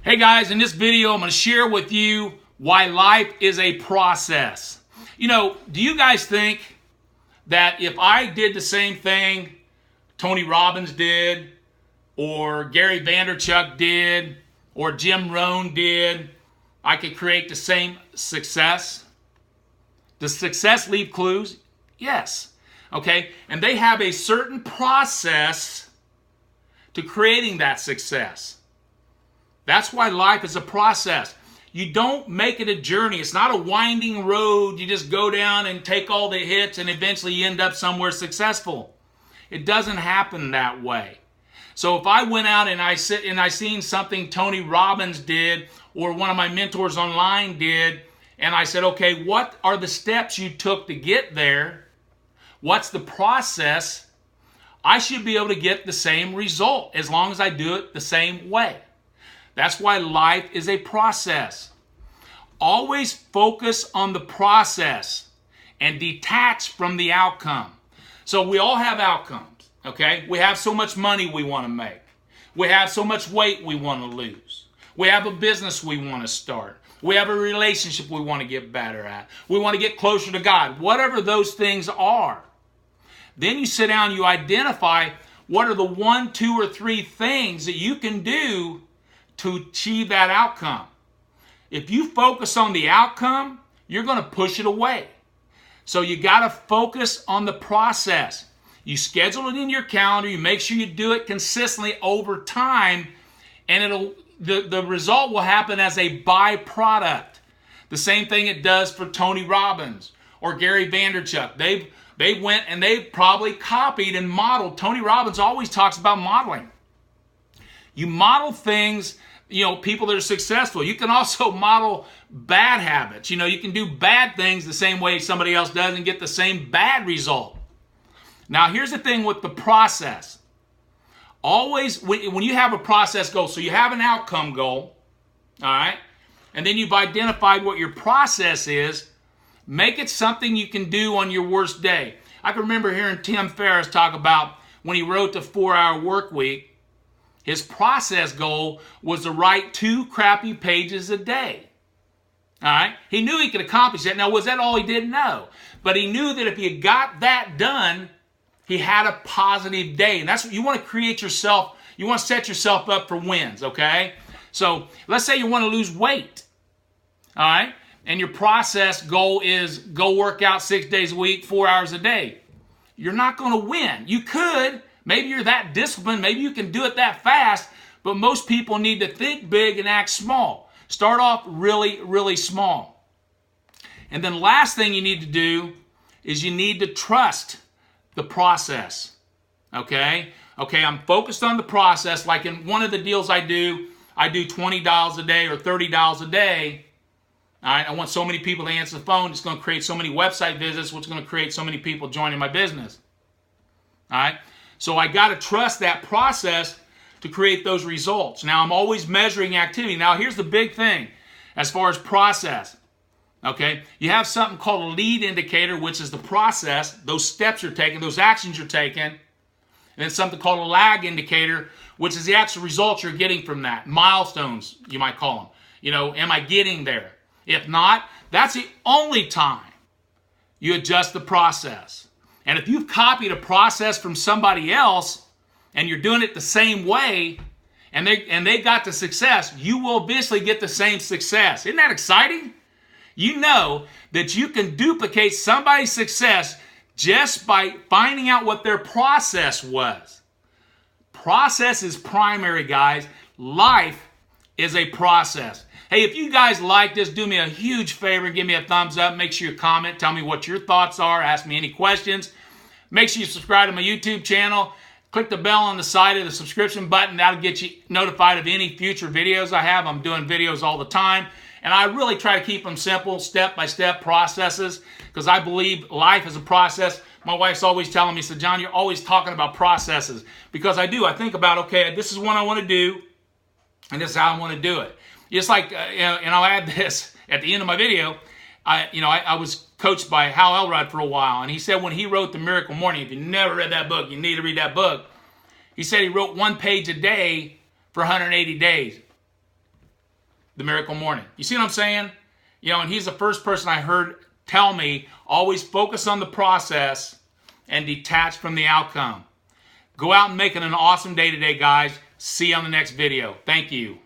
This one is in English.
Hey guys, in this video I'm going to share with you why life is a process. You know, do you guys think that if I did the same thing Tony Robbins did, or Gary Vaynerchuk did, or Jim Rohn did, I could create the same success? Does success leave clues? Yes. Okay, and they have a certain process to creating that success. That's why life is a process. You don't make it a journey. It's not a winding road. You just go down and take all the hits and eventually you end up somewhere successful. It doesn't happen that way. So if I went out and I seen something Tony Robbins did or one of my mentors online did, and I said, okay, what are the steps you took to get there? What's the process? I should be able to get the same result as long as I do it the same way. That's why life is a process. Always focus on the process and detach from the outcome. So we all have outcomes, okay? We have so much money we want to make. We have so much weight we want to lose. We have a business we want to start. We have a relationship we want to get better at. We want to get closer to God. Whatever those things are. Then you sit down, you identify what are the 1, 2, or 3 things that you can do to achieve that outcome. If you focus on the outcome, you're going to push it away. So you got to focus on the process. You schedule it in your calendar, you make sure you do it consistently over time, and the result will happen as a byproduct. The same thing it does for Tony Robbins or Gary Vaynerchuk. They went and they probably copied and modeled. Tony Robbins always talks about modeling. You model things, people that are successful. You can also model bad habits. You can do bad things the same way somebody else does and get the same bad result. Now, here's the thing with the process. Always, when you have a process goal, so you have an outcome goal, all right, and then you've identified what your process is, make it something you can do on your worst day. I can remember hearing Tim Ferriss talk about when he wrote the 4-Hour Work Week, his process goal was to write 2 crappy pages a day. All right? He knew he could accomplish that. Now, was that all he did? No. But he knew that if he got that done, he had a positive day. And that's what you want to create yourself. You want to set yourself up for wins, okay? So let's say you want to lose weight. All right? And your process goal is go work out 6 days a week, 4 hours a day. You're not going to win. You could. Maybe you're that disciplined. Maybe you can do it that fast. But most people need to think big and act small. Start off really, really small. And then last thing you need to do is you need to trust the process. Okay, I'm focused on the process. Like in one of the deals I do $20 a day or $30 a day. All right, I want so many people to answer the phone. It's going to create so many website visits, which is going to create so many people joining my business. All right, so I got to trust that process to create those results. Now, I'm always measuring activity. Now, here's the big thing as far as process. Okay, you have something called a lead indicator, which is the process, those steps you're taking, those actions you're taking, and then something called a lag indicator, which is the actual results you're getting from that. Milestones, you might call them. Am I getting there? If not, that's the only time you adjust the process. And if you've copied a process from somebody else and you're doing it the same way and they got the success, you will eventually get the same success. Isn't that exciting? You know that you can duplicate somebody's success just by finding out what their process was. Process is primary, guys. Life is a process. Hey, if you guys like this, do me a huge favor. Give me a thumbs up. Make sure you comment. Tell me what your thoughts are. Ask me any questions. Make sure you subscribe to my YouTube channel. Click the bell on the side of the subscription button. That'll get you notified of any future videos I have. I'm doing videos all the time. And I really try to keep them simple, step-by-step processes, because I believe life is a process. My wife's always telling me, so John, you're always talking about processes. Because I do. I think about, okay, this is what I want to do, and this is how I want to do it. Just like, and I'll add this at the end of my video, I was coached by Hal Elrod for a while, and he said when he wrote The Miracle Morning, if you never read that book, you need to read that book. He said he wrote 1 page a day for 180 days. the Miracle Morning. You see what I'm saying? You know, and he's the first person I heard tell me, always focus on the process and detach from the outcome. Go out and make it an awesome day today, guys. See you on the next video. Thank you.